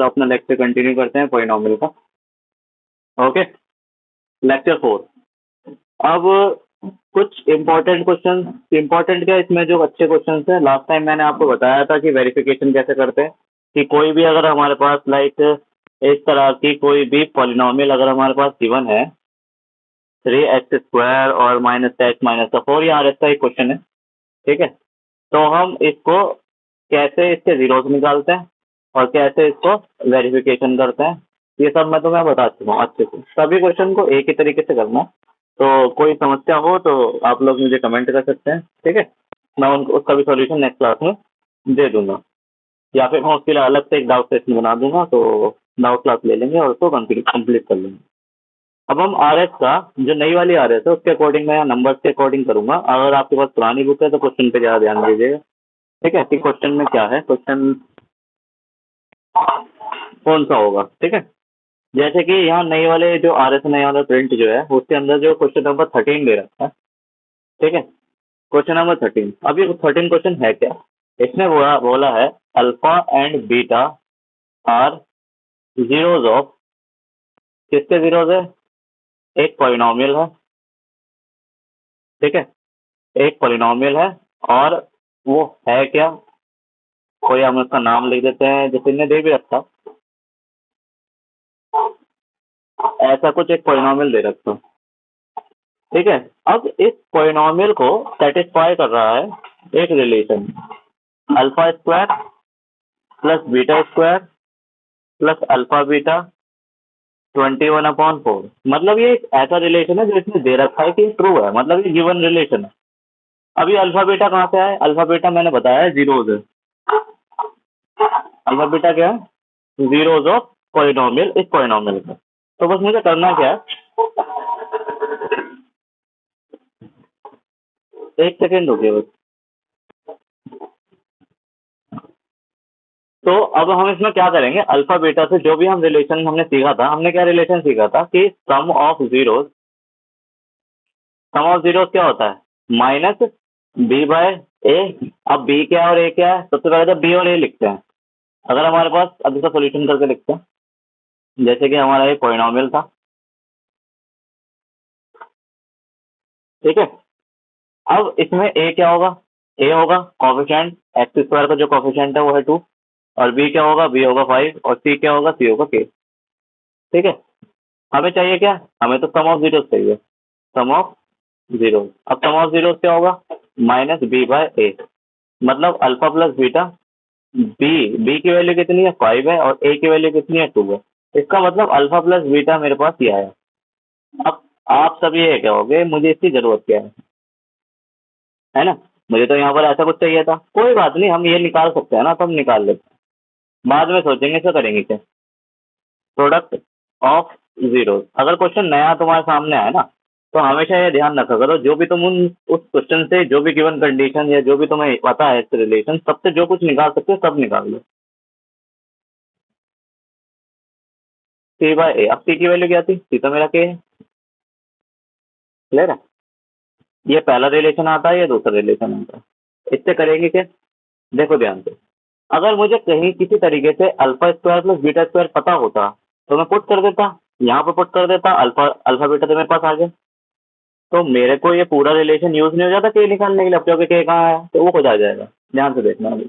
पर अपना lecture continue करते हैं पॉलिनोमियल का। Okay, lecture 4। अब कुछ इम्पोर्टेंट क्वेश्चन, इम्पोर्टेंट क्या इसमें जो अच्छे क्वेश्चन हैं, लास्ट टाइम मैंने आपको बताया था कि वेरिफिकेशन कैसे करते हैं कि कोई भी अगर हमारे पास लाइक इस तरह की कोई भी पॉलिनोमियल अगर हमारे पास गिवन है 3x² और -x-4, यहाँ ऐसा ही क्वेश्चन है, ठीक है। तो हम इसको कैसे इसके जीरोस निकालते हैं और कैसे इसको वेरिफिकेशन करते हैं, ये सब मैं तुम्हें बता चुका हूँ अच्छे से। सभी क्वेश्चन को एक ही तरीके से करना। तो कोई समस्या हो तो आप लोग मुझे कमेंट कर सकते हैं, ठीक है। मैं उनको उसका भी सॉल्यूशन नेक्स्ट क्लास में दे दूंगा, या फिर मैं उसके लिए अलग से एक डाउट सेशन बना दूंगा, तो डाउट क्लास ले लेंगे और उसको कंप्लीट कर लेंगे। अब हम RS का जो नई वाली RS है उसके अकॉर्डिंग मैं नंबर के अकॉर्डिंग करूंगा। अगर आपके पास पुरानी बुक है तो क्वेश्चन पे ज़्यादा ध्यान दीजिएगा, ठीक है, कि क्वेश्चन में क्या है, क्वेश्चन कौन सा होगा, ठीक है। जैसे कि यहाँ नई वाले जो RS नई वाला प्रिंट जो है उसके अंदर जो क्वेश्चन नंबर 13 दे रखा है, ठीक है, क्वेश्चन नंबर 13। अब ये 13 क्वेश्चन है क्या, इसने बोला है alpha and beta are zeros of, किसके जीरोज है, एक पॉलिनोमियल है, ठीक है, एक पॉलिनोमियल है, और वो है क्या, कोई हम उसका नाम लिख देते हैं, जैसे इन्हें दे भी रखा, ऐसा कुछ एक पॉलिनोमियल दे रखा, ठीक है। अब इस पॉलिनोमियल को सेटिस्फाई कर रहा है एक relation alpha square plus beta square plus alpha beta 21/4। मतलब ये एक ऐसा रिलेशन है जो इसमें दे रखा है कि ट्रू है, मतलब ये गिवन रिलेशन है। अभी अल्फा बीटा कहाँ से आया, अल्फा बीटा मैंने बताया जीरोज है। अल्फा बीटा क्या है, जीरोज ऑफ पॉलिनोमियल, इस पॉलिनोमियल का। तो बस मुझे करना क्या है, एक सेकेंड रुकिए बस। तो अब हम इसमें क्या करेंगे, अल्फा बीटा से जो भी हम रिलेशन हमने सीखा था, हमने क्या रिलेशन सीखा था कि sum of zeros, sum of zeros क्या होता है, माइनस बी बाय ए। अब बी क्या है और ए क्या है, सबसे पहले तो बी और ए लिखते हैं। अगर हमारे पास, अब इसका सोल्यूशन करके लिखते हैं, जैसे कि हमारा ये पॉलिनोमियल था, ठीक है। अब इसमें ए क्या होगा, ए होगा कॉफिशिएंट, x² का जो कॉफिशिएंट है वो है 2, और बी क्या होगा, बी होगा 5, और सी क्या होगा, सी होगा k, ठीक है। हमें चाहिए क्या, हमें तो सम ऑफ जीरोस चाहिए, सम ऑफ जीरोस। अब सम ऑफ जीरोस क्या होगा, माइनस बी बाय ए, मतलब अल्फा प्लस बीटा, बी की वैल्यू कितनी है 5 है, और ए की वैल्यू कितनी है 2 है। इसका मतलब अल्फा प्लस बीटा मेरे पास ये आया। अब आप सब ये कहोगे मुझे इसकी जरूरत क्या है ना, मुझे तो यहाँ पर ऐसा कुछ चाहिए था। कोई बात नहीं, हम ये निकाल सकते हैं ना, तो हम निकाल लेते हैं, बाद में सोचेंगे इसको करेंगे क्या, प्रोडक्ट ऑफ जीरो। अगर क्वेश्चन नया तुम्हारे सामने आए ना, तो हमेशा ये ध्यान रखा करो, जो भी तुम उस क्वेश्चन से जो भी गिवन कंडीशन या जो भी तुम्हें पता है इससे रिलेशन, सबसे जो कुछ निकाल सकते हो सब निकाल लो। सी बाय ए, अब सी की वैल्यू क्या थी, सी तो मेरा के है, क्लियर है। ये पहला रिलेशन आता है, ये दूसरा रिलेशन आता है। इससे करेंगे क्या, देखो ध्यान से, अगर मुझे कहीं किसी तरीके से alpha square plus beta square पता होता तो मैं पुट कर देता, यहाँ पर पुट कर देता, अल्फा अल्फा बीटा तो मेरे पास आ गया, तो मेरे को ये पूरा रिलेशन यूज नहीं हो जाता के निकालने के लिए। अब क्योंकि के कहाँ है तो वो खुद आ जाएगा, ध्यान से देखना। अभी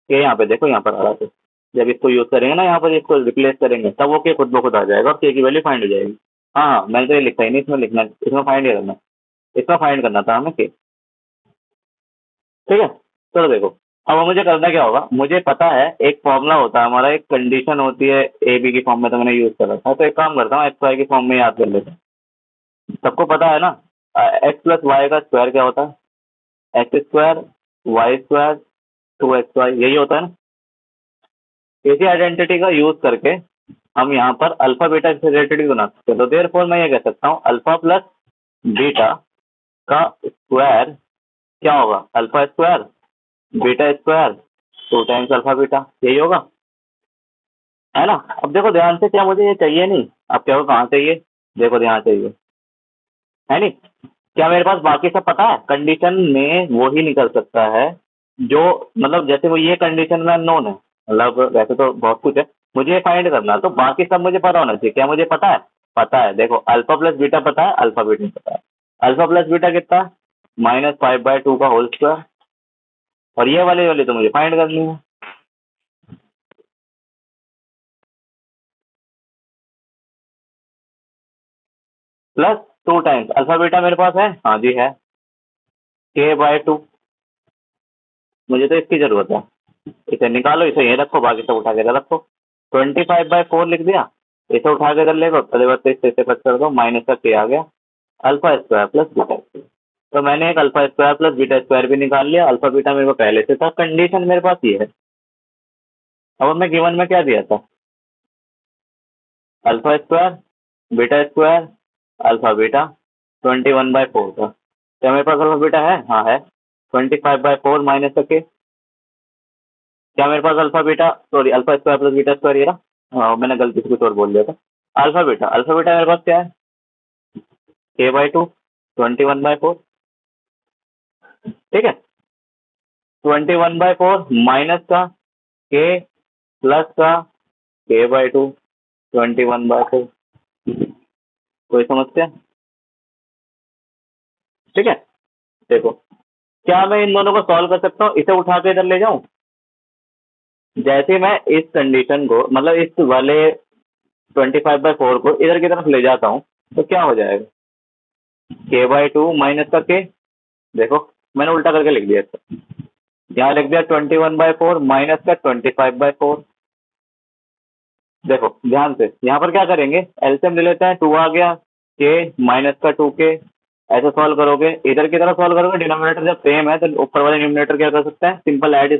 के यहाँ पे देखो, यहाँ पर आ रहा है, जब इसको यूज करेंगे ना, यहाँ पर इसको रिप्लेस करेंगे, तब वो के खुद ब खुद आ जाएगा और के की वैल्यू फाइंड हो जाएगी। हाँ हाँ, मैंने तो ये लिखा ही नहीं, इसमें लिखना, इसमें फाइंड करना, इसमें फाइंड करना था हमें के, ठीक है। चलो देखो, अब मुझे करना क्या होगा, मुझे पता है एक फॉर्मूला होता है हमारा, एक कंडीशन होती है ए बी की फॉर्म में, तो मैंने यूज कर रखा है। तो एक काम करता हूँ, एक्स वाई की फॉर्म में याद कर लेते हैं। सबको पता है ना, एक्स प्लस वाई का स्क्वायर क्या होता है, x square Y square 2xy, यही होता है ना। इसी आइडेंटिटी का यूज करके हम यहाँ पर अल्फा बीटा से रिलेटेड बना सकते हैं। तो देयरफॉर मैं ये कह सकता हूँ अल्फा प्लस बीटा का स्क्वायर क्या होगा, alpha square beta square 2 times alpha beta, यही होगा, है ना। अब देखो ध्यान से, क्या मुझे ये चाहिए नहीं, अब क्या होगा, कहाँ चाहिए, देखो ध्यान चाहिए, है नहीं। क्या मेरे पास बाकी सब पता है, कंडीशन में वो ही निकल सकता है जो, मतलब जैसे वो ये कंडीशन में नोन है, मतलब वैसे तो बहुत कुछ है, मुझे फाइंड करना, तो बाकी सब मुझे पता होना चाहिए। क्या मुझे पता है, देखो अल्फा प्लस बीटा पता है, अल्फा बीटा पता है। अल्फा प्लस बीटा कितना, -5/2 का होल स्क्वायर, और ये वाली वाली तो मुझे फाइंड करनी है। प्लस 2 टाइम्स अल्फा बीटा मेरे पास है, हाँ जी है, k/2। मुझे तो इसकी जरूरत है, इसे निकालो, इसे यहीं रखो, बाकी सब उठा के इधर रखो। 25/4 लिख दिया, इसे उठा के इधर ले लो, परिवर्तित इसे कट कर दो, माइनस का के आ गया, alpha square plus beta square. तो मैंने एक alpha square plus beta square भी निकाल लिया, अल्फा बीटा मेरे को पहले से था, कंडीशन मेरे पास ये है। अब हमें गिवन में क्या दिया था, alpha square beta square alpha beta 21/4 का। क्या मेरे पास अल्फा बीटा है, हाँ है, 25/4 माइनस का के। क्या मेरे पास alpha beta, sorry alpha square plus beta square ये रहा, मैंने गलती से कुछ और बोल दिया था। अल्फा बीटा मेरे पास क्या है, k/2 21/4, ठीक है। 21/4 माइनस का के प्लस का k/2 21/4, कोई समस्या, ठीक है। देखो, क्या मैं इन दोनों को सॉल्व कर सकता हूँ, इसे उठा के इधर ले जाऊं, जैसे मैं इस कंडीशन को, मतलब इस वाले 25/4 को इधर की तरफ ले जाता हूँ, तो क्या हो जाएगा, k/2 माइनस का के, देखो मैंने उल्टा करके लिख दिया इसको, यहाँ लिख दिया 21/4 माइनस का 25/4। देखो ध्यान से, यहाँ पर क्या करेंगे, एलसीएम ले लेते हैं, 2 आ गया, के माइनस का 2k, ऐसे सॉल्व करोगे, इधर की तरफ सॉल्व करोगे, डिनोमिनेटर जब सेम है तो ऊपर वाले न्यूमिनेटर क्या कर सकते हैं, सिंपल ऐड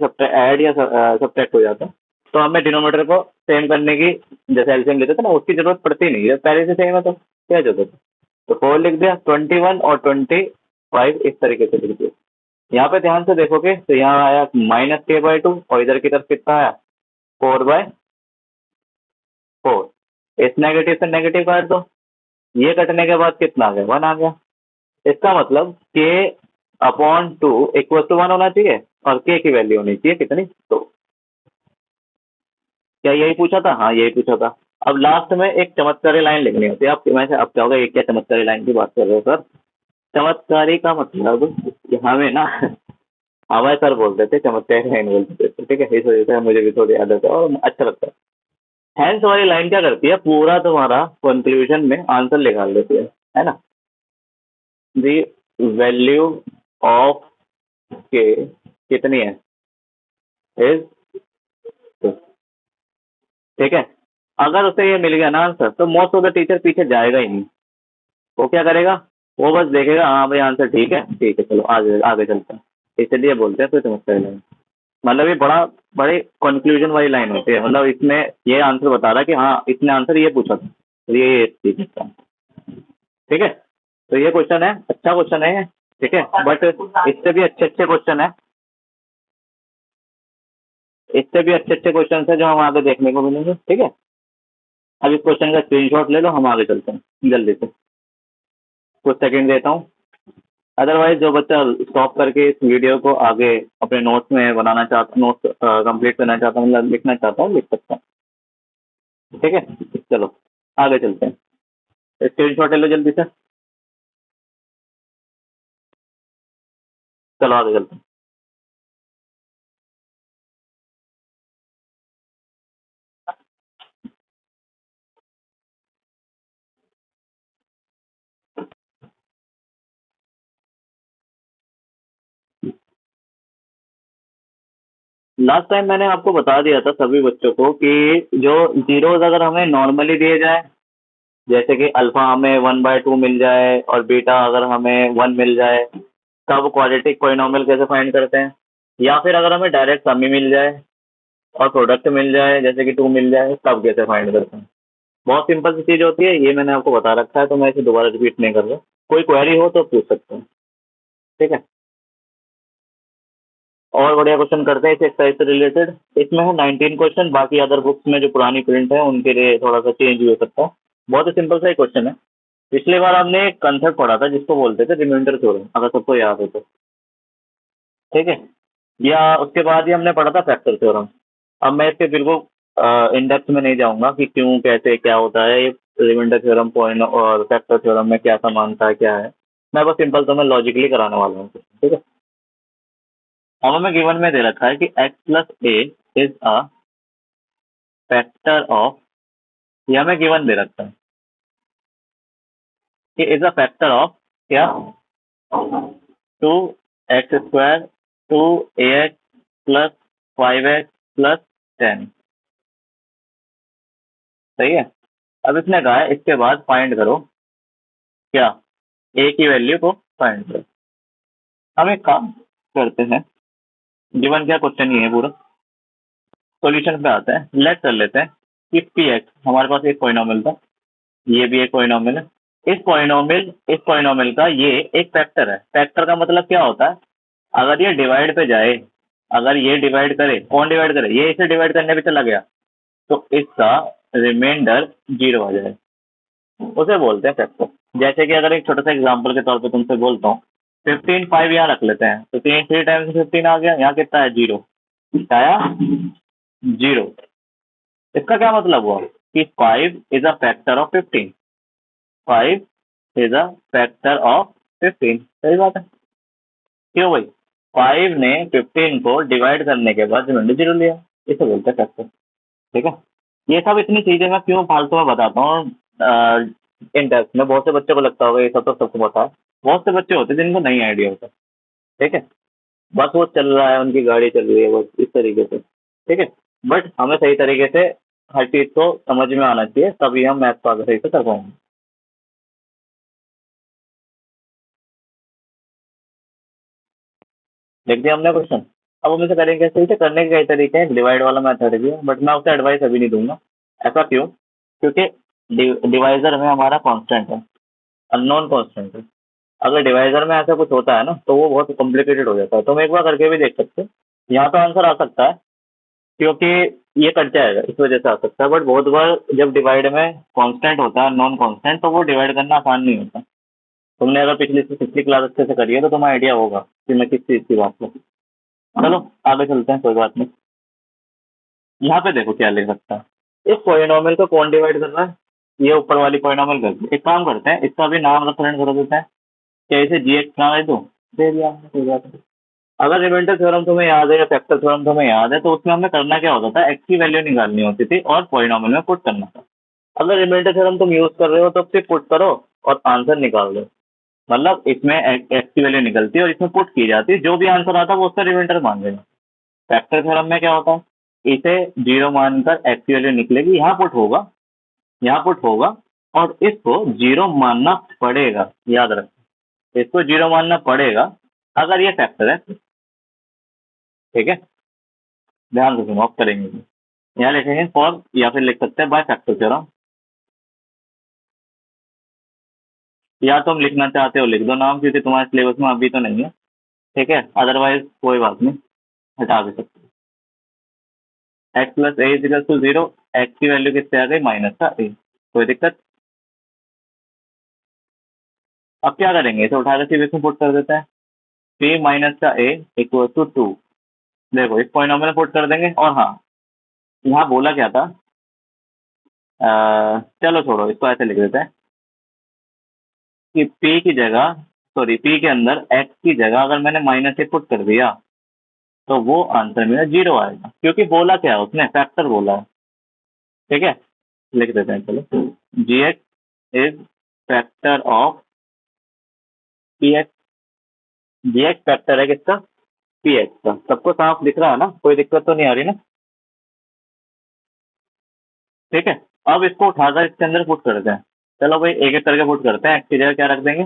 या सब्ट्रैक्ट हो जाता है। तो हमें डिनोमिनेटर को सेम करने की, जैसे एलसीएम लेते थे ना, उसकी जरूरत पड़ती नहीं है, पहले से सेम है तो क्या जरूरत है। तो 4 लिख दिया, 21 और 25 इस तरीके से लिख दिया। यहाँ पे ध्यान से देखोगे तो यहाँ आया -k/2 और इधर की तरफ कितना आया, 4/4। इस नेगेटिव से नेगेटिव काट दो, ये कटने के बाद कितना आ गया, 1 आ गया। इसका मतलब k/2 इक्वल टू 1 होना चाहिए, और k की वैल्यू होनी चाहिए कितनी, तो क्या यही पूछा था, हाँ यही पूछा था। अब लास्ट में एक चमत्कारी लाइन लिखनी होती है, आप मैं से अब क्या होगा, ये क्या चमत्कारी लाइन की बात कर रहे हो सर, चमत्कारी का मतलब कि हमें ना हमारे सर बोलते थे चमत्कारी लाइन बोलते थे, ठीक है, इस वजह से मुझे भी थोड़ी आदत है और अच्छा लगता है। हैंस वाली लाइन क्या करती है, पूरा तुम्हारा कंक्लूजन में आंसर निकाल देती है ना। दी वैल्यू ऑफ के कितनी है, इज, ठीक है। अगर उसे ये मिल गया ना आंसर, तो मोस्ट ऑफ द टीचर पीछे जाएगा ही नहीं, वो क्या करेगा, वो बस देखेगा हाँ भाई आंसर ठीक है चलो आगे आगे चलते हैं। इसलिए बोलते हैं कोई समस्या लाइन, मतलब ये बड़ी कंक्लूजन वाली लाइन होती है, मतलब इसमें ये आंसर बता रहा है कि हाँ इसने आंसर ये पूछा था, तो ये ठीक है, ठीक है। तो ये क्वेश्चन है, अच्छा क्वेश्चन है, ठीक है, बट इससे भी अच्छे अच्छे क्वेश्चन है, इससे भी अच्छे अच्छे क्वेश्चन है जो हम आगे देखने को मिलेंगे, ठीक है। अब इस क्वेश्चन का स्क्रीनशॉट ले लो, हम आगे चलते हैं जल्दी से, कुछ सेकंड देता हूँ। अदरवाइज जो बच्चा स्टॉप करके इस वीडियो को आगे अपने नोट्स में बनाना चाहता, नोट्स कंप्लीट करना चाहता हूँ, मतलब लिखना चाहता हूँ, लिख सकता हूँ, ठीक है। चलो आगे चलते हैं, स्क्रीनशॉट ले लो जल्दी से, चलो आगे चलते हैं। लास्ट टाइम मैंने आपको बता दिया था सभी बच्चों को कि जो जीरोज अगर हमें नॉर्मली दिए जाए, जैसे कि अल्फा हमें 1/2 मिल जाए और बीटा अगर हमें 1 मिल जाए, तब क्वाड्रेटिक पॉलिनॉमियल कैसे फाइंड करते हैं, या फिर अगर हमें डायरेक्ट सम ही मिल जाए और प्रोडक्ट मिल जाए जैसे कि 2 मिल जाए, तब कैसे फाइंड करते हैं। बहुत सिंपल सी चीज़ होती है, ये मैंने आपको बता रखा है, तो मैं इसे दोबारा रिपीट नहीं कर रहा। कोई क्वेरी हो तो पूछ सकते हैं, ठीक है। और बढ़िया क्वेश्चन करते हैं इस एक्सरसाइज से रिलेटेड। इसमें है 19 क्वेश्चन, बाकी अदर बुक्स में जो पुरानी प्रिंट है उनके लिए थोड़ा सा चेंज भी हो सकता है। बहुत ही सिंपल सा ही क्वेश्चन है। पिछली बार हमने एक कंसेप्ट पढ़ा था जिसको बोलते थे रिमाइंडर थ्योरम, अगर सबको याद हो तो, ठीक है। या उसके बाद ही हमने पढ़ा था फैक्टर थ्योरम, अब मैं इसके बिल्कुल इन डेप्थ में नहीं जाऊंगा कि क्यों, कैसे, क्या होता है ये रिमाइंडर थ्योरम, पॉइंट और फैक्टर थ्योरम में क्या समानता है, क्या है। मैं बस सिंपल तो मैं लॉजिकली कराने वाला हूँ, ठीक है। अब हमें गिवन में दे रखा है कि x plus A is a factor of, ये हमें गिवन दे रखा है कि इज अ फैक्टर ऑफ क्या, 2x² 2ax plus 5x plus 10, सही है। अब इसने कहा है इसके बाद फाइंड करो क्या, ए की वैल्यू को फाइंड करो। हम एक काम करते हैं, गिवन क्या क्वेश्चन ही है पूरा, सॉल्यूशन पे आते हैं। लेट कर लेते हैं कि पी एक्स हमारे पास एक पॉइनोमियल था, ये भी एक पॉइनोमियल है। इस पॉइनोमियल का ये एक फैक्टर है। फैक्टर का मतलब क्या होता है, अगर ये डिवाइड पे जाए, अगर ये डिवाइड करे, कौन डिवाइड करे, ये इसे डिवाइड करने पे चला गया, तो इसका रिमाइंडर 0 आ जाए, उसे बोलते हैं फैक्टर। जैसे कि अगर एक छोटा सा एग्जांपल के तौर पे तुमसे बोलता हूँ, 15 5 यहाँ रख लेते हैं, तो 3 टाइम्स 15 आ गया, यहाँ कितना है 0 आया, 0। इसका क्या मतलब हुआ कि 5 is a factor of 15, 5 is a factor of 15, सही बात है। क्यों भाई, 5 ने 15 को डिवाइड करने के बाद रिमाइंडर 0 लिया, इसे बोलते हैं फैक्टर, ठीक है। ये सब इतनी चीजें मैं क्यों फालतू में बताता हूँ इन डेप्थ में, बहुत से बच्चों को लगता होगा ये सब तो सबको पता है, बहुत से बच्चे होते हैं जिनको नहीं आइडिया होता, ठीक है। बस वो चल रहा है, उनकी गाड़ी चल रही है बस इस तरीके से, ठीक है। बट हमें सही तरीके से हर चीज को समझ में आना चाहिए, तभी हम मैथ को आगे सही से कर पाएंगे। लिख दिया हमने क्वेश्चन। अब हम इसे करेंगे सही से, करने के कई तरीके हैं, डिवाइड वाला मैथड भी है, बट मैं उसे एडवाइस अभी नहीं दूंगा। ऐसा क्यों, क्योंकि डिवाइजर में हमारा कांस्टेंट है, अननोन कांस्टेंट है। अगर डिवाइजर में ऐसा कुछ होता है ना, तो वो बहुत कॉम्प्लिकेटेड हो जाता है। तुम एक बार करके भी देख सकते हो, यहाँ तो आंसर आ सकता है, क्योंकि ये कट जाएगा इस वजह से आ सकता है। बट बहुत बार जब डिवाइड में कांस्टेंट होता है, नॉन कांस्टेंट, तो वो डिवाइड करना आसान नहीं होता। तुमने अगर पिछली पिछली क्लास अच्छे से करी है तो तुम्हें आइडिया होगा कि मैं किस चीज़ की बात करूँ। चलो आगे चलते हैं, कोई बात नहीं। यहाँ पे देखो क्या लिख सकता है, इस पॉलिनॉमियल को कौन डिवाइड कर रहा है, ये ऊपर वाली पॉलिनॉमियल कर दी। एक काम करते हैं, इसका भी नाम रेफरेंस कर देते हैं, क्या इसे जी एक्स नाम दे दो, दे दिया हमने, कोई बात नहीं। अगर रिमाइंडर थ्योरम तुम्हें याद है या फैक्टर थ्योरम तुम्हें याद है, तो उसमें हमें करना क्या होता था, एक्स की वैल्यू निकालनी होती थी और पॉलिनॉमियल में पुट करना था। अगर रिमाइंडर थ्योरम तुम यूज कर रहे हो तो सिर्फ पुट करो और आंसर निकाल दो। मतलब इसमें एक्स की वैल्यू निकलती है और इसमें पुट की जाती है, जो भी आंसर आता है वो उसका रिमाइंडर मान लेना। फैक्टर थ्योरम में क्या होता है, इसे 0 मानकर एक्स की वैल्यू निकलेगी, यहाँ पुट होगा, यहाँ पुट होगा, और इसको 0 मानना पड़ेगा, याद रखो, इसको 0 मानना पड़ेगा अगर ये फैक्टर है, ठीक है। ध्यान से सुनो, आप करेंगे यहाँ लिखेंगे फॉर, या फिर लिख सकते हैं बाय फैक्टर थ्योरम, या तुम लिखना चाहते हो लिख दो नाम, क्योंकि तुम्हारे सिलेबस में अभी तो नहीं है, ठीक है। अदरवाइज कोई बात नहीं, हटा भी सकते हो। X plus a equal to 0, x की वैल्यू किससे आ गई, माइनस का ए, कोई दिक्कत। अब क्या करेंगे, इसे उठाकर सीधे इसमें पुट कर देते हैं, पी माइनस का ए इक्वल टू 2। देखो इस पॉइनॉमियल में पुट कर देंगे, और हाँ, यहाँ बोला क्या था, चलो छोड़ो, इसको ऐसे लिख देते हैं कि पी की जगह, सॉरी पी के अंदर एक्स की जगह अगर मैंने माइनस ए पुट कर दिया, तो वो आंसर मेरा 0 आएगा, क्योंकि बोला क्या है उसने, फैक्टर बोला है, ठीक है। लिख देते हैं, चलो, g x is factor of p x, g x factor है किसका, पी एक्स का। सबको साफ दिख रहा है ना, कोई दिक्कत तो नहीं आ रही ना, ठीक है। अब इसको उठाकर इसके अंदर पुट करते हैं। चलो भाई एक एक करके पुट करते हैं, एक्स की जगह क्या रख देंगे,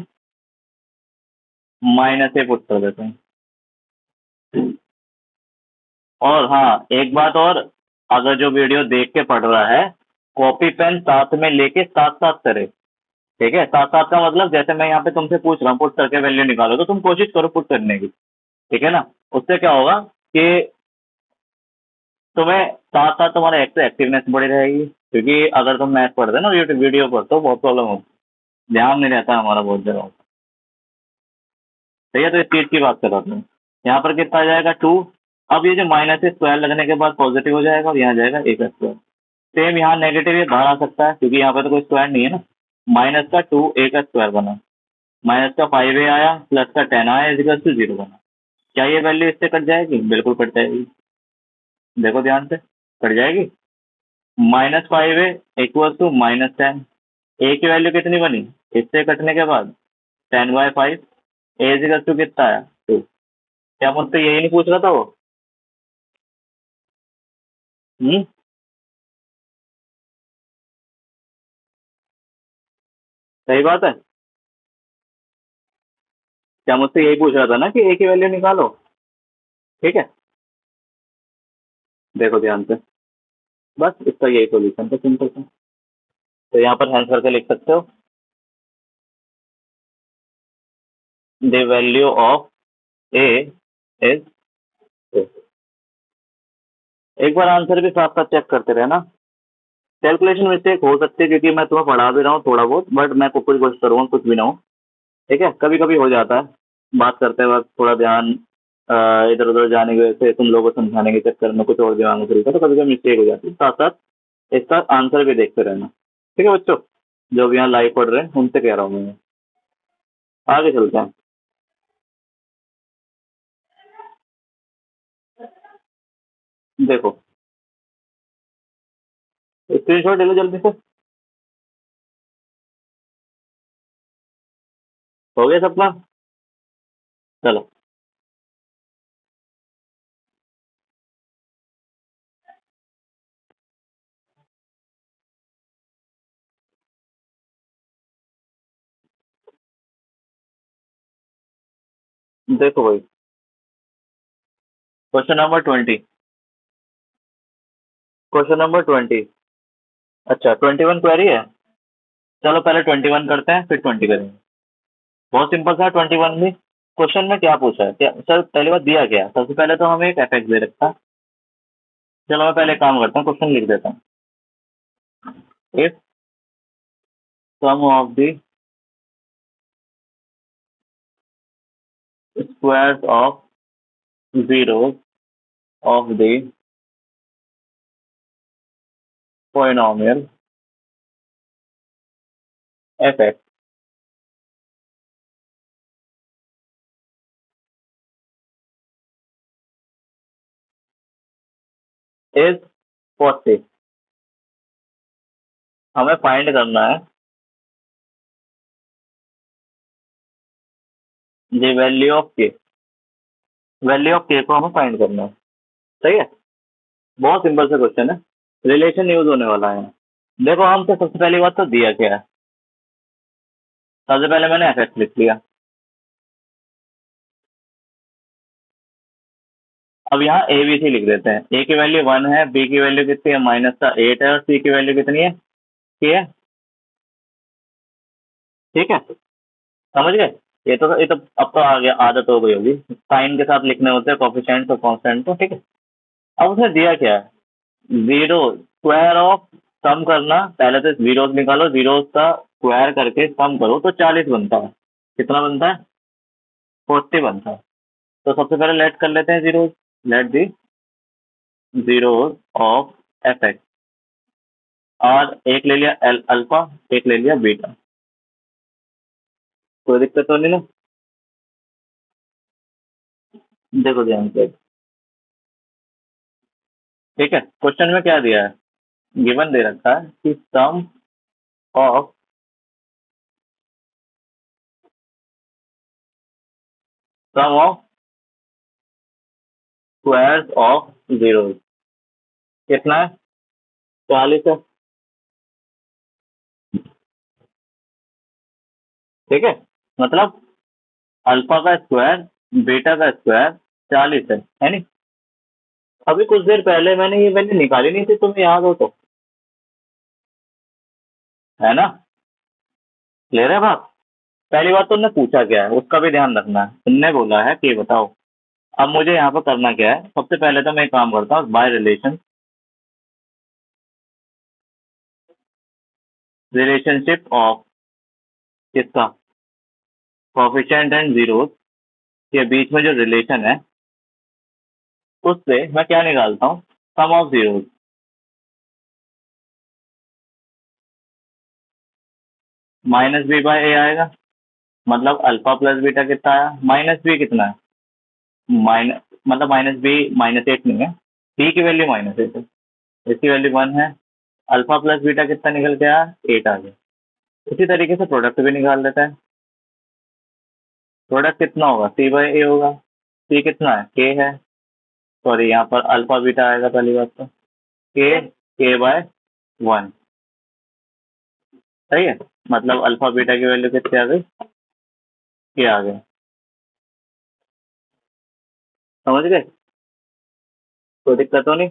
माइनस ए पुट कर देते हैं। और हाँ, एक बात और, अगर जो वीडियो देख के पढ़ रहा है, कॉपी पेन साथ में लेके साथ साथ करे, ठीक है। साथ साथ का मतलब, जैसे मैं यहाँ पे तुमसे पूछ रहा हूँ पुट करके वैल्यू निकालो, तो तुम कोशिश करो पुट करने की, ठीक है ना। उससे क्या होगा कि तुम्हें साथ साथ तुम्हारा एक्टिवनेस बढ़ी रहेगी, क्योंकि अगर तुम मैथ पढ़ते हो ना यूट्यूब वीडियो पर, तो बहुत प्रॉब्लम होती है, ध्यान नहीं रहता हमारा बहुत जगह, सही है। तो इस चीज की बात कर रहा था, यहाँ पर कितना आ जाएगा 2, अब ये जो माइनस स्क्वायर लगने के बाद पॉजिटिव हो जाएगा और यहाँ जाएगा ए का स्क्वायर। सेम यहाँ नेगेटिव ये बाहर आ सकता है क्योंकि यहाँ पे तो कोई स्क्वायर नहीं है ना। माइनस का 2a का स्क्वायर बना, माइनस का 5a आया, प्लस का 10 आया, इजिकल टू 0 बना। क्या ये वैल्यू इससे कट जाएगी? बिल्कुल कट जाएगी। देखो ध्यान से, कट जाएगी। -5a इक्वल टू -10, ए की वैल्यू कितनी बनी इससे कटने के बाद? 10/5। ए इजिकल टू कितना आया? 2। क्या मुझसे यही नहीं पूछ रहा था वो? हम्म, सही बात है। क्या मुझसे यही पूछ रहा था ना कि ए की वैल्यू निकालो? ठीक है, देखो ध्यान से, बस इसका यही सोल्यूशन था, सिंपल सा। तो यहाँ पर हैंस करके लिख सकते हो, the value of A is. एक बार आंसर भी साथ साथ चेक करते रहना। कैलकुलेशन मिस्टेक हो सकती है क्योंकि मैं तुम्हें पढ़ा भी रहा हूँ थोड़ा बहुत, बट मैं पूरी कोशिश करूँगा कुछ भी ना हो। ठीक है, कभी कभी हो जाता है, बात करते वक्त थोड़ा ध्यान इधर उधर जाने की वजह से, तुम लोगों को समझाने के चक्कर में कुछ और दिमाग में चलता है, तो कभी कभी मिस्टेक हो जाती है। साथ साथ इसका आंसर भी देखते रहना। ठीक है बच्चों, जो भी यहाँ लाइव पढ़ रहे हैं उनसे कह रहा हूँ मैं। आगे चलते हैं। देखो, स्क्रीनशॉट ले लो जल्दी से। हो गया सबका? चलो, देखो भाई, क्वेश्चन नंबर 20। Question number 20। अच्छा, 21 क्वेरी है। चलो पहले 21 करते हैं, फिर 20 करेंगे। बहुत सिंपल था 21 भी। क्वेश्चन में क्या पूछा है? क्या सर, पहली बात दिया क्या है? सबसे पहले तो हमें एक एफ दे रखा है। चलो मैं पहले काम करता हूँ, क्वेश्चन लिख देता हूँ। If sum of the squares of zeros of the polynomial fx is 40। हमें फाइंड करना है द वैल्यू ऑफ के। वैल्यू ऑफ के को हमें फाइंड करना है। सही है, बहुत सिंपल सा क्वेश्चन है, रिलेशन यूज होने वाला है। देखो, हमसे सबसे पहली बात तो दिया क्या है। सबसे पहले मैंने एफ लिख लिया। अब यहाँ ए बी सी लिख देते हैं। ए की वैल्यू 1 है, बी की वैल्यू कितनी है? -8 है, और सी की वैल्यू कितनी है? के है। ठीक है, समझ गए? ये तो अब तो आ गया, आदत हो गई होगी, साइन के साथ लिखने होते हैं कोफिशिएंट और कांस्टेंट को। ठीक है, अब उसने दिया क्या है? जीरो स्क्वायर ऑफ, सम करना, पहले तो जीरोस निकालो, जीरोस का स्क्वायर करके सम करो तो 40 बनता है। कितना बनता है? 40 बनता है। तो सबसे पहले लेट कर लेते हैं zeros. Let the zeros of F x. और एक ले लिया एल अल्फा, एक ले लिया बीटा। कोई दिक्कत तो नहीं ना? देखो ध्यान से, ठीक है, क्वेश्चन में क्या दिया है? गिवन दे रखा है कि of sum of squares of zeros कितना है? 40 है। ठीक है, मतलब अल्फा का स्क्वायर, बीटा का स्क्वायर 40 है नहीं? अभी कुछ देर पहले मैंने ये वैल्यू निकाली नहीं थी, तुम्हें याद हो तो? है ना? क्लियर है बात? पहली बात, तुमने पूछा क्या है उसका भी ध्यान रखना है। तुमने बोला है कि बताओ। अब मुझे यहाँ पर करना क्या है? सबसे पहले तो मैं एक काम करता हूँ, बाय रिलेशन, रिलेशनशिप ऑफ किसका? कोफिशिएंट एंड जीरोस के बीच में जो रिलेशन है, उससे मैं क्या निकालता हूँ, sum of zeros. Minus b by a आएगा, मतलब अल्फा प्लस बीटा कितना आया, माइनस बी कितना है, माइनस मतलब -8 नहीं है, बी की वैल्यू -8 है, इसकी वैल्यू 1 है, अल्फा प्लस बीटा कितना निकल के आया, 8 आ गया। इसी तरीके से प्रोडक्ट भी निकाल लेता है। प्रोडक्ट कितना होगा, सी बाय ए होगा, सी कितना है, के है, सॉरी यहाँ पर अल्फा बीटा आएगा पहली बात तो, के बाय 1, सही है, मतलब अल्फा बीटा की वैल्यू कितनी आ गई, के आ गए, समझ गए, कोई दिक्कत तो नहीं।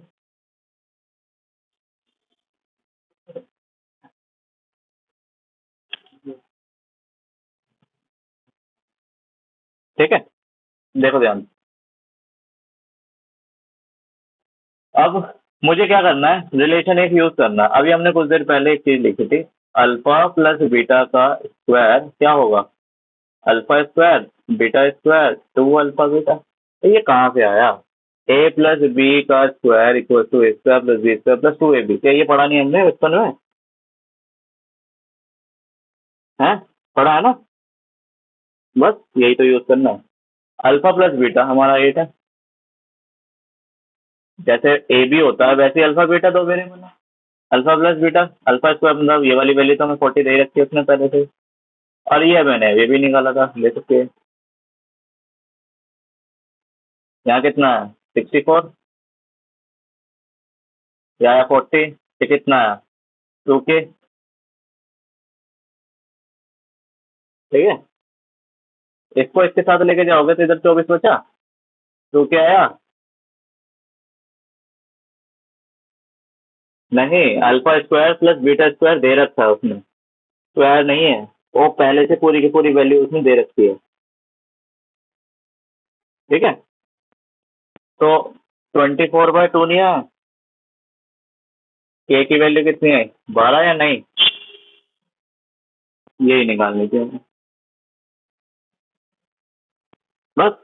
ठीक है, देखो ध्यान। अब मुझे क्या करना है, रिलेशन एक यूज करना है। अभी हमने कुछ देर पहले एक चीज लिखी थी, अल्फा प्लस बीटा का स्क्वायर क्या होगा, alpha square beta square 2 alpha beta. तो ये कहाँ से आया, ए प्लस बी का square equal to a square plus b square plus 2ab। क्या ये पढ़ा नहीं हमने बचपन में, है, पढ़ा है ना, बस यही तो यूज करना है। अल्फा प्लस बीटा हमारा 8 है, जैसे ए बी होता है वैसे अल्फा बीटा दो वेरिएबल है। Alpha plus beta, alpha square मतलब ये वाली वैल्यू तो हमें 40 दे रखी है उसने पहले से, और ये मैंने ये भी निकाला था, ले सकते हैं। यहाँ कितना है, 64, यहाँ 40, ये कितना है, 2k, ठीक है। इसको इसके साथ लेके जाओगे तो इधर 24 बचा, 2k आया, नहीं alpha square plus beta square दे रखा है उसने, स्क्वायर नहीं है, वो पहले से पूरी की पूरी वैल्यू उसने दे रखी है, ठीक है। तो 24/2 नहीं है, के की वैल्यू कितनी है, 12 या नहीं, यही निकालनी चाहिए बस।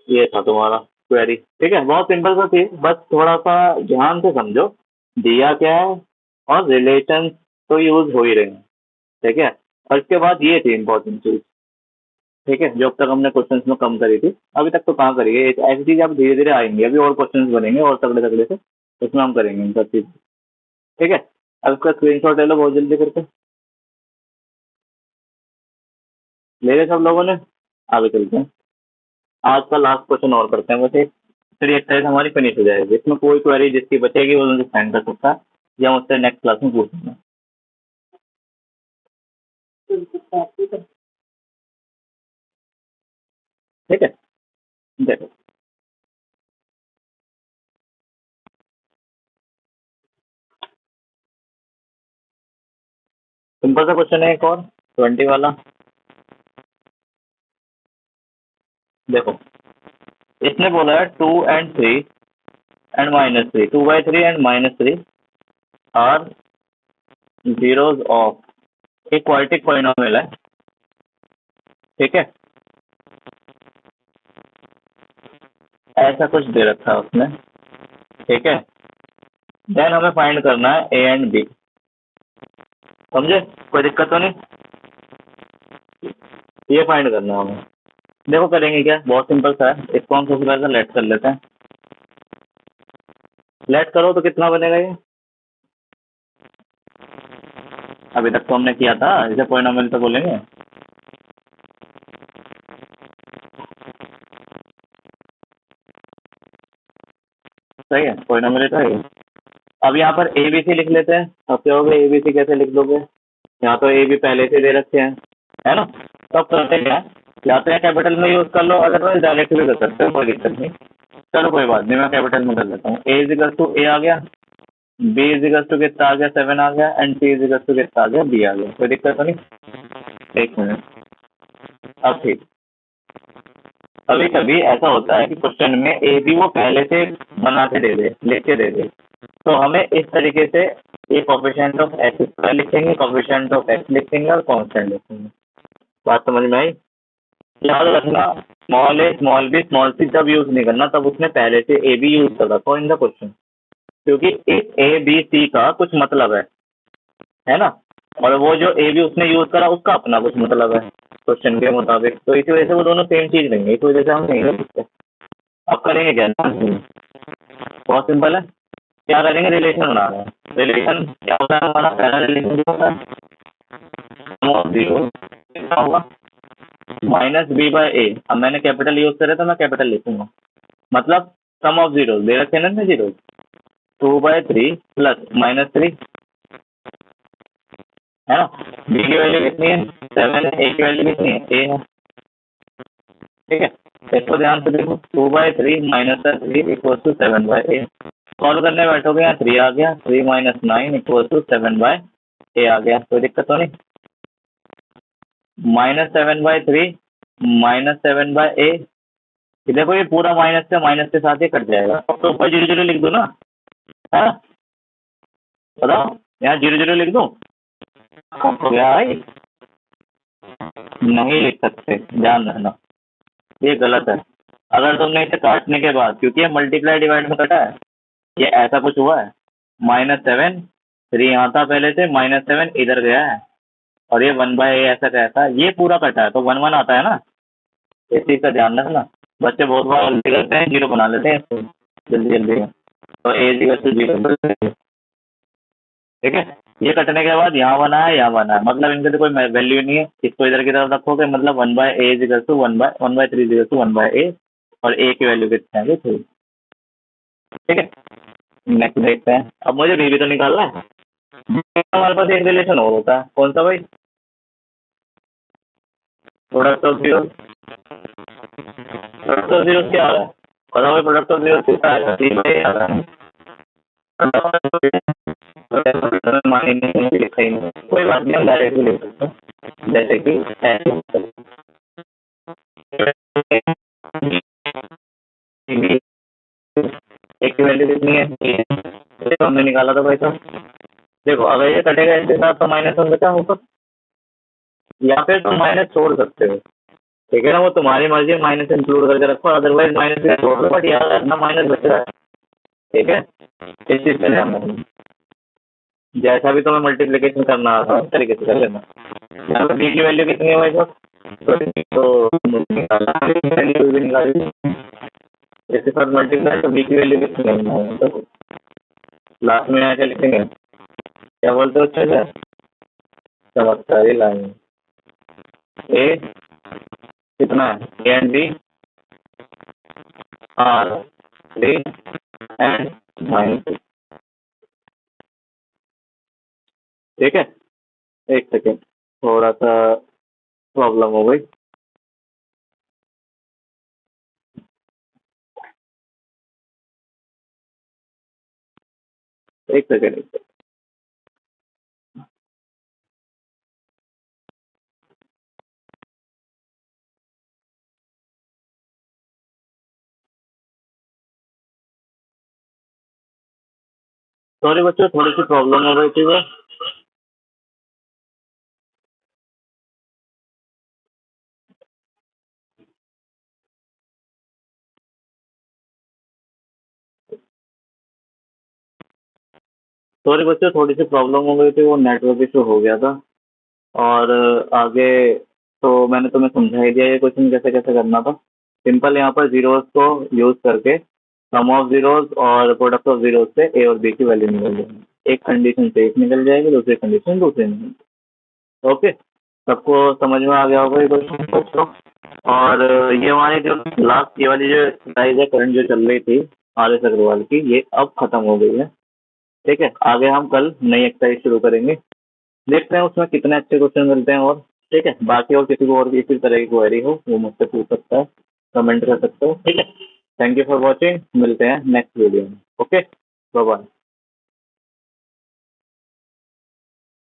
ये था तुम्हारा क्वेरी, ठीक है, बहुत सिंपल सा थी, बस थोड़ा सा ध्यान से समझो, दिया क्या है और रिलेशन तो यूज हो ही रहे हैं, ठीक है। और इसके बाद ये थी इंपॉर्टेंट चीज, ठीक है, जो अब तक हमने क्वेश्चंस में कम करी थी, अभी तक तो कहाँ करी है, ऐसी चीज अब धीरे धीरे आएंगी, अभी और क्वेश्चंस बनेंगे और तगड़े तगड़े से, उसमें हम करेंगे इन सब चीज, ठीक है। अब इसका स्क्रीनशॉट ले लो बहुत जल्दी करके, ले रहे सब लोगों ने, आगे चलते हैं। आज का लास्ट क्वेश्चन और करते हैं बस एक, फिर एक तरह से हमारी फिनिश हो जाएगी, इसमें कोई क्वेरी जिसकी बचेगी वो मुझे सेंड कर सकता है, या मुझसे नेक्स्ट क्लास में पूछ लेना, ठीक है। देखो सिंपल सा क्वेश्चन है एक और, 20 वाला। देखो इसने बोला है 2 and 3 and -3, 2/3 and -3 are zeros of एक क्वाड्रेटिक पॉलिनोमियल है, ठीक है, ऐसा कुछ दे रखा है उसने, ठीक है। देन हमें फाइंड करना है ए एंड बी, समझे, कोई दिक्कत तो नहीं, ये फाइंड करना है हमें। देखो करेंगे क्या, बहुत सिंपल सा है, इसको हम सबसे पहले लेट कर लेते हैं, लेट करो तो कितना बनेगा ये, अभी तक तो हमने किया था, इसे पॉलिनोमियल तो बोलेंगे, सही है, पॉलिनोमियल तो है। अब यहाँ पर ए बी सी लिख लेते हैं, अब क्या होगा, ए बी सी कैसे लिख दोगे, यहाँ तो ए बी पहले से दे रखे हैं, है ना। तो अब करते क्या, या तो कैपिटल में यूज कर लो, अदरवाइज डायरेक्ट भी कर सकते हो, कोई दिक्कत नहीं। चलो कोई बात नहीं, मैं कैपिटल में कर लेता हूँ, ए इजिकल टू ए आ गया, बी इजिकल टू कितना आ गया, 7 आ गया, एंड सी इजिकल टू कितना आ गया, बी आ गया, कोई दिक्कत तो नहीं। एक मिनट, अब ठीक, कभी कभी ऐसा होता है कि क्वेश्चन में ए बी वो पहले से बना के दे दे, लिख के दे दे, तो हमें इस तरीके से ये कोफिशिएंट ऑफ एक्स स्क्वायर लिखेंगे, कोफिशिएंट ऑफ एक्स लिखेंगे और कांस्टेंट लिखेंगे, बात समझ में आई। याद रखना, स्मॉल ए स्मॉल बी स्मॉल सी जब यूज नहीं करना, तब उसने पहले से ए बी यूज कर रखा इन द क्वेश्चन, क्योंकि इस ए बी सी का कुछ मतलब है ना, और वो जो ए बी उसने यूज करा उसका अपना कुछ मतलब है क्वेश्चन के मुताबिक, तो इसी वजह से वो दोनों सेम चीज लेंगे, इस वजह से हम नहीं ले सकते। अब करेंगे क्या, बहुत सिंपल है, क्या करेंगे, रिलेशन बना रहे हैं। रिलेशन क्या होता है हमारा, पहला रिलेशन जो होता है जीरो क्या होगा, माइनस बी बाय ए। अब मैंने कैपिटल यूज करे तो मैं कैपिटल लिखूंगा, मतलब सम ऑफ जीरो दे रखे ना जीरो, 2/3 प्लस -3 है ना। बी की वैल्यू कितनी है 7, ए की वैल्यू कितनी है ए है, ठीक है। इसको ध्यान से देखो, 2/3 minus 3 equal to 7/a। Solve करने बैठोगे यहाँ 3 आ गया, 3 - 9 इक्वल टू 7/a आ गया, कोई दिक्कत तो नहीं। -7/3 -7/a, देखो ये पूरा माइनस के साथ ही कट जाएगा, तो ऊपर 0 लिख दो ना, है बताओ, यहाँ 0 लिख दो, हो गया भाई, नहीं लिख सकते, ध्यान रखना ये गलत है। अगर तुमने इसे काटने के बाद, क्योंकि ये मल्टीप्लाई डिवाइड में कटा है, ये ऐसा कुछ हुआ है, -7 3 यहाँ था पहले से, -7 इधर गया है, और ये 1/a ऐसा कैसा, ये पूरा कटा है तो 1 1 आता है ना, इस चीज का ध्यान रखना। बच्चे बहुत बार गलती करते हैं, जीरो बना लेते हैं इसको जल्दी जल्दी में, तो ए इक्वल टू 0, ठीक है। ये कटने के बाद यहाँ बना है, यहाँ बना है, मतलब इनके तो कोई वैल्यू नहीं है, इसको इधर की तरफ रखोगे, मतलब 1/a equal to 1/3 equal to 1/a, और a की वैल्यू कितनी है 3, ठीक है। नेक्स्ट देखते हैं, अब मुझे भी तो निकालना है। हमारे पास एक रिलेशन और होता है, कौन सा भाई, product of zero. Product of zero क्या आ रहा है, बताओ भाई, प्रोडक्ट ऑफ जीरो कितना आएगा, 3/a आ रहा है। कोई बात नहीं, हम डायरेक्टली ले सकते हैं, जैसे कि ऐसे एक की वैल्यू कितनी है, तो हमने निकाला था भाई साहब। देखो अगर ये कटेगा इसके साथ तो -1 बचा ऊपर, या फिर तुम माइनस छोड़ सकते हो, ठीक है ना, वो तुम्हारी मर्जी, माइनस इंक्लूड करके रखो, अदरवाइज माइनस भी छोड़ दो, बट याद रखना माइनस बच रहा है, ठीक है। इस चीज का ध्यान रखना, जैसा भी तुम्हें मल्टीप्लीकेशन करना आता है उस तरीके से कर लेना। यहाँ पर बी की वैल्यू कितनी है भाई साहब, तो वैल्यू भी निकाली, इसके साथ मल्टीप्लाई, तो बी की वैल्यू कितनी है, तो लास्ट में आके लिखेंगे, क्या बोलते हो अच्छे से, चमत्कारी लाइन, ए कितना है, ए एंड बी आर 3 एंड -6, ठीक है। एक सेकेंड, थोड़ा सा प्रॉब्लम हो गई, एक सेकेंड। सॉरी बच्चों, थोड़ी सी प्रॉब्लम हो गई थी वो। सॉरी बच्चों, थोड़ी सी प्रॉब्लम हो गई थी, वो नेटवर्क इशू हो गया था, और आगे तो मैंने तुम्हें समझा ही दिया ये क्वेश्चन कैसे कैसे करना था। सिंपल, यहाँ पर जीरोस को यूज करके सम ऑफ जीरोस और प्रोडक्ट ऑफ जीरोस से ए और बी की वैल्यू निकल जाएगी, एक कंडीशन से एक निकल जाएगी, दूसरी कंडीशन दूसरी निकल, ओके। सबको समझ में आ गया होगा ये क्वेश्चन बच्चों। और ये हमारी जो लास्ट ये वाली जो एक्सरसाइज है करंट जो चल रही थी आर एस अग्रवाल की, ये अब खत्म हो गई है, ठीक है। आगे हम कल नई एक्सरसाइज शुरू करेंगे, देखते हैं उसमें कितने अच्छे क्वेश्चन मिलते हैं, और ठीक है, बाकी और किसी को और भी इसी तरह की क्वेरी हो वो मुझसे पूछ सकता है, कमेंट कर सकते हो, ठीक है। थैंक यू फॉर वॉचिंग, मिलते हैं नेक्स्ट वीडियो में, ओके, बाय बाय।